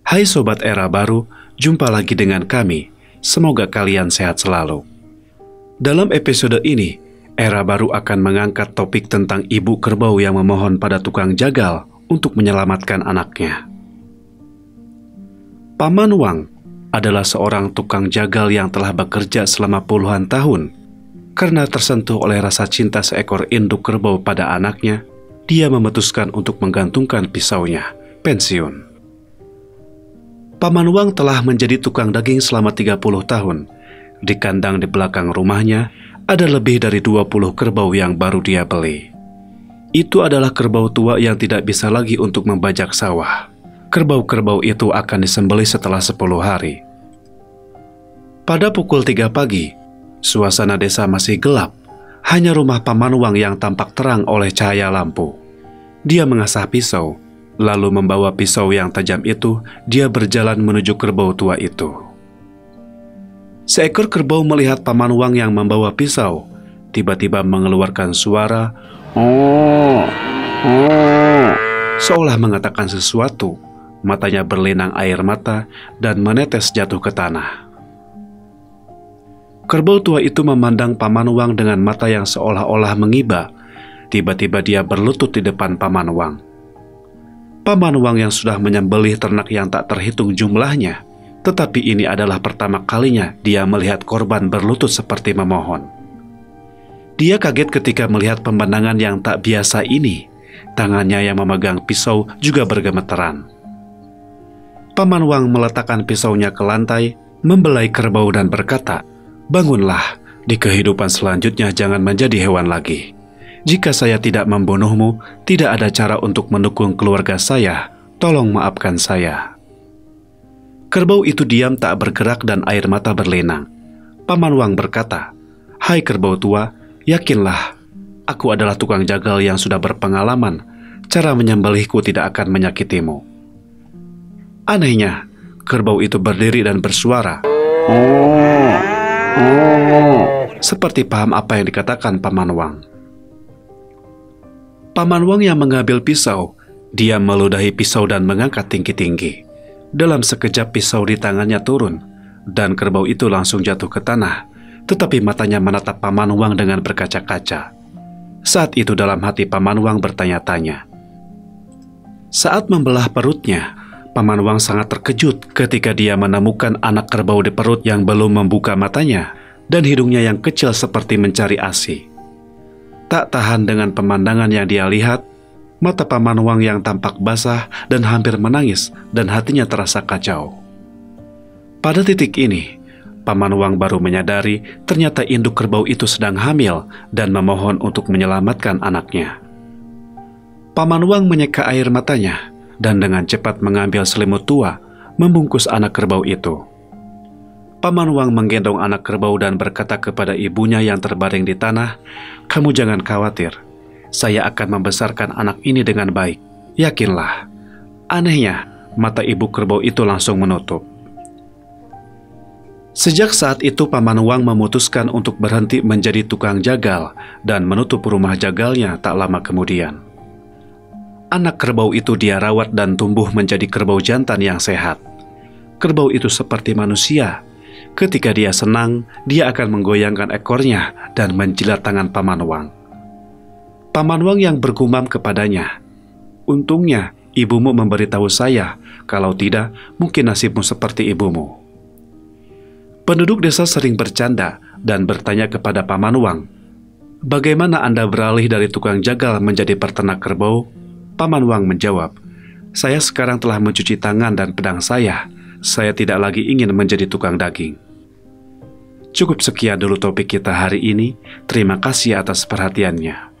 Hai Sobat Era Baru, jumpa lagi dengan kami. Semoga kalian sehat selalu. Dalam episode ini, Era Baru akan mengangkat topik tentang ibu kerbau yang memohon pada tukang jagal untuk menyelamatkan anaknya. Paman Wang adalah seorang tukang jagal yang telah bekerja selama puluhan tahun. Karena tersentuh oleh rasa cinta seekor induk kerbau pada anaknya, dia memutuskan untuk menggantungkan pisaunya, pensiun. Paman Wang telah menjadi tukang daging selama 30 tahun. Di kandang di belakang rumahnya, ada lebih dari 20 kerbau yang baru dia beli. Itu adalah kerbau tua yang tidak bisa lagi untuk membajak sawah. Kerbau-kerbau itu akan disembelih setelah 10 hari. Pada pukul 3 pagi, suasana desa masih gelap. Hanya rumah Paman Wang yang tampak terang oleh cahaya lampu. Dia mengasah pisau. Lalu membawa pisau yang tajam itu, dia berjalan menuju kerbau tua itu. Seekor kerbau melihat Paman Wang yang membawa pisau, tiba-tiba mengeluarkan suara "oh, oh", seolah mengatakan sesuatu. Matanya berlinang air mata dan menetes jatuh ke tanah. Kerbau tua itu memandang Paman Wang dengan mata yang seolah-olah mengiba. Tiba-tiba dia berlutut di depan Paman Wang. Paman Wang yang sudah menyembelih ternak yang tak terhitung jumlahnya, tetapi ini adalah pertama kalinya dia melihat korban berlutut seperti memohon. Dia kaget ketika melihat pemandangan yang tak biasa ini. Tangannya yang memegang pisau juga bergemeteran. Paman Wang meletakkan pisaunya ke lantai, membelai kerbau dan berkata, "Bangunlah, di kehidupan selanjutnya jangan menjadi hewan lagi. Jika saya tidak membunuhmu, tidak ada cara untuk mendukung keluarga saya. Tolong maafkan saya." Kerbau itu diam tak bergerak dan air mata berlinang. Paman Wang berkata, "Hai kerbau tua, yakinlah, aku adalah tukang jagal yang sudah berpengalaman. Cara menyembelihku tidak akan menyakitimu." Anehnya, kerbau itu berdiri dan bersuara, "Oh, oh", seperti paham apa yang dikatakan Paman Wang. Paman Wang yang mengambil pisau, dia meludahi pisau dan mengangkat tinggi-tinggi. Dalam sekejap pisau di tangannya turun, dan kerbau itu langsung jatuh ke tanah, tetapi matanya menatap Paman Wang dengan berkaca-kaca. Saat itu dalam hati Paman Wang bertanya-tanya. Saat membelah perutnya, Paman Wang sangat terkejut ketika dia menemukan anak kerbau di perut yang belum membuka matanya, dan hidungnya yang kecil seperti mencari ASI. Tak tahan dengan pemandangan yang dia lihat, mata Paman Wang yang tampak basah dan hampir menangis dan hatinya terasa kacau. Pada titik ini, Paman Wang baru menyadari ternyata induk kerbau itu sedang hamil dan memohon untuk menyelamatkan anaknya. Paman Wang menyeka air matanya dan dengan cepat mengambil selimut tua, membungkus anak kerbau itu. Paman Wang menggendong anak kerbau dan berkata kepada ibunya yang terbaring di tanah, "Kamu jangan khawatir, saya akan membesarkan anak ini dengan baik. Yakinlah." Anehnya, mata ibu kerbau itu langsung menutup. Sejak saat itu Paman Wang memutuskan untuk berhenti menjadi tukang jagal dan menutup rumah jagalnya tak lama kemudian. Anak kerbau itu dia rawat dan tumbuh menjadi kerbau jantan yang sehat. Kerbau itu seperti manusia. Ketika dia senang, dia akan menggoyangkan ekornya dan menjilat tangan Paman Wang. Paman Wang yang bergumam kepadanya, "Untungnya ibumu memberitahu saya, kalau tidak mungkin nasibmu seperti ibumu." Penduduk desa sering bercanda dan bertanya kepada Paman Wang, "Bagaimana Anda beralih dari tukang jagal menjadi peternak kerbau?" Paman Wang menjawab, "Saya sekarang telah mencuci tangan dan pedang saya. Saya tidak lagi ingin menjadi tukang daging." Cukup sekian dulu topik kita hari ini. Terima kasih atas perhatiannya.